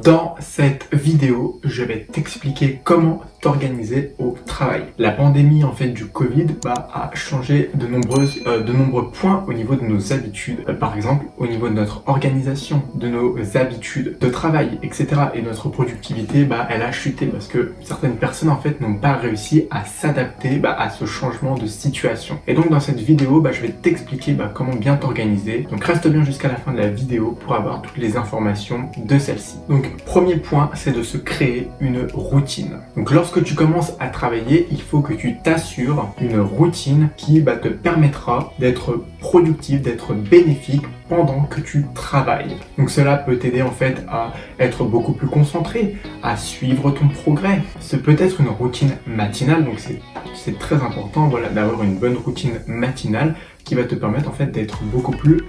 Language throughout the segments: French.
Dans cette vidéo, je vais t'expliquer comment t'organiser au travail. La pandémie du Covid a changé de nombreux points au niveau de nos habitudes. Par exemple, au niveau de notre organisation, de nos habitudes de travail, etc. Et notre productivité, elle a chuté parce que certaines personnes n'ont pas réussi à s'adapter à ce changement de situation. Et donc dans cette vidéo, je vais t'expliquer comment bien t'organiser. Donc reste bien jusqu'à la fin de la vidéo pour avoir toutes les informations de celle-ci. Donc premier point, c'est de se créer une routine. Donc lorsque tu commences à travailler, il faut que tu t'assures une routine qui te permettra d'être productif, d'être bénéfique pendant que tu travailles. Donc cela peut t'aider à être beaucoup plus concentré, à suivre ton progrès. Ce peut être une routine matinale, donc c'est très important d'avoir une bonne routine matinale qui va te permettre d'être beaucoup plus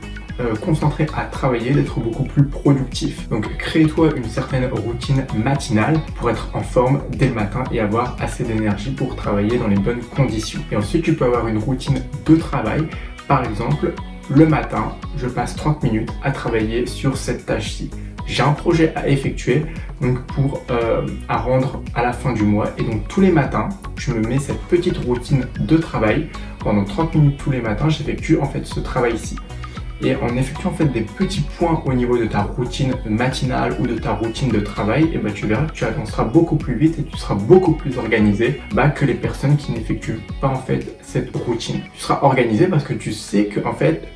concentré à travailler, d'être beaucoup plus productif. Donc crée-toi une certaine routine matinale pour être en forme dès le matin et avoir assez d'énergie pour travailler dans les bonnes conditions. Et ensuite tu peux avoir une routine de travail. Par exemple, le matin, je passe 30 minutes à travailler sur cette tâche-ci. J'ai un projet à effectuer à rendre à la fin du mois, et donc tous les matins, je me mets cette petite routine de travail. Pendant 30 minutes tous les matins, j'effectue ce travail-ci. Et en effectuant des petits points au niveau de ta routine matinale ou de ta routine de travail, tu verras que tu avanceras beaucoup plus vite et tu seras beaucoup plus organisé que les personnes qui n'effectuent pas cette routine. Tu seras organisé parce que tu sais que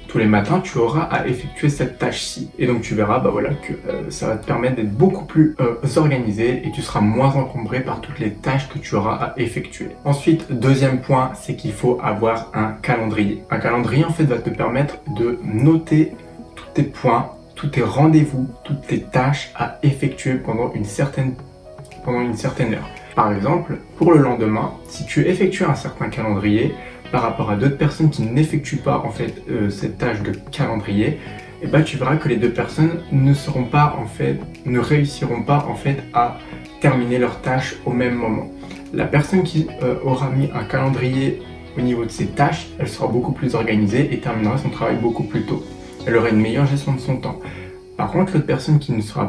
tous les matins tu auras à effectuer cette tâche-ci. Et donc tu verras que ça va te permettre d'être beaucoup plus organisé et tu seras moins encombré par toutes les tâches que tu auras à effectuer. Ensuite, deuxième point, c'est qu'il faut avoir un calendrier. Un calendrier va te permettre de noter tous tes points, tous tes rendez-vous, toutes tes tâches à effectuer pendant une certaine heure. Par exemple, pour le lendemain, si tu effectues un certain calendrier par rapport à d'autres personnes qui n'effectuent pas cette tâche de calendrier, tu verras que les deux personnes ne réussiront pas à terminer leur tâche au même moment. La personne qui aura mis un calendrier au niveau de ses tâches, elle sera beaucoup plus organisée et terminera son travail beaucoup plus tôt. Elle aura une meilleure gestion de son temps. Par contre, l'autre personne qui sera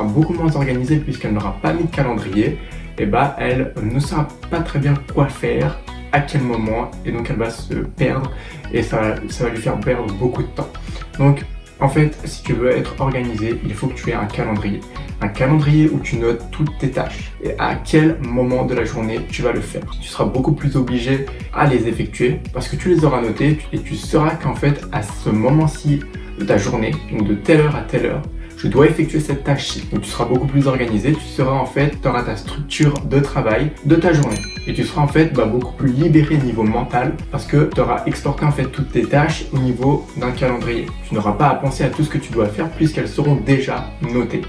beaucoup moins organisée puisqu'elle n'aura pas mis de calendrier, elle ne saura pas très bien quoi faire, à quel moment, et donc elle va se perdre et ça va lui faire perdre beaucoup de temps. Donc si tu veux être organisé, il faut que tu aies un calendrier. Un calendrier où tu notes toutes tes tâches et à quel moment de la journée tu vas le faire. Tu seras beaucoup plus obligé à les effectuer parce que tu les auras notés et tu sauras à ce moment-ci de ta journée, donc de telle heure à telle heure, je dois effectuer cette tâche-ci. Donc tu seras beaucoup plus organisé, tu auras ta structure de travail de ta journée. Et tu seras beaucoup plus libéré niveau mental parce que tu auras exporté toutes tes tâches au niveau d'un calendrier. Tu n'auras pas à penser à tout ce que tu dois faire puisqu'elles seront déjà notées.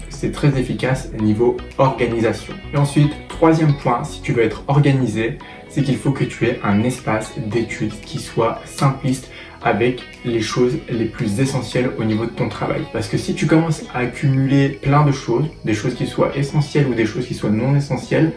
C'est très efficace niveau organisation. Et ensuite, troisième point, si tu veux être organisé, c'est qu'il faut que tu aies un espace d'études qui soit simpliste avec les choses les plus essentielles au niveau de ton travail. Parce que si tu commences à accumuler plein de choses, des choses qui soient essentielles ou des choses qui soient non essentielles,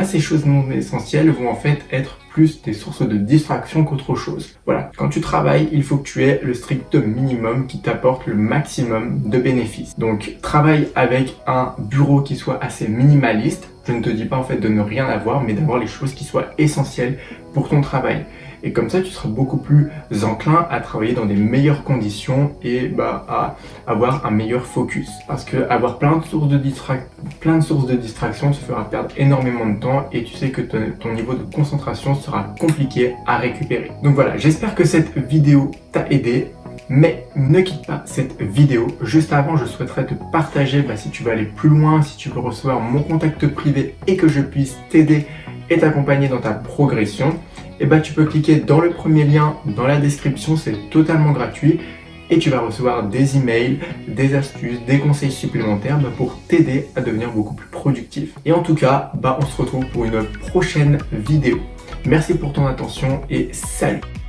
ces choses non essentielles vont être plus des sources de distraction qu'autre chose. Voilà, quand tu travailles, il faut que tu aies le strict minimum qui t'apporte le maximum de bénéfices. Donc travaille avec un bureau qui soit assez minimaliste. Je ne te dis pas de ne rien avoir, mais d'avoir les choses qui soient essentielles pour ton travail. Et comme ça, tu seras beaucoup plus enclin à travailler dans des meilleures conditions et à avoir un meilleur focus. Parce que avoir plein de sources de distraction te fera perdre énormément de temps et tu sais que ton niveau de concentration sera compliqué à récupérer. Donc voilà, j'espère que cette vidéo t'a aidé. Mais ne quitte pas cette vidéo. Juste avant, je souhaiterais te partager si tu veux aller plus loin, si tu veux recevoir mon contact privé et que je puisse t'aider et t'accompagner dans ta progression. Tu peux cliquer dans le premier lien dans la description, c'est totalement gratuit et tu vas recevoir des emails, des astuces, des conseils supplémentaires pour t'aider à devenir beaucoup plus productif. Et en tout cas, on se retrouve pour une prochaine vidéo. Merci pour ton attention et salut!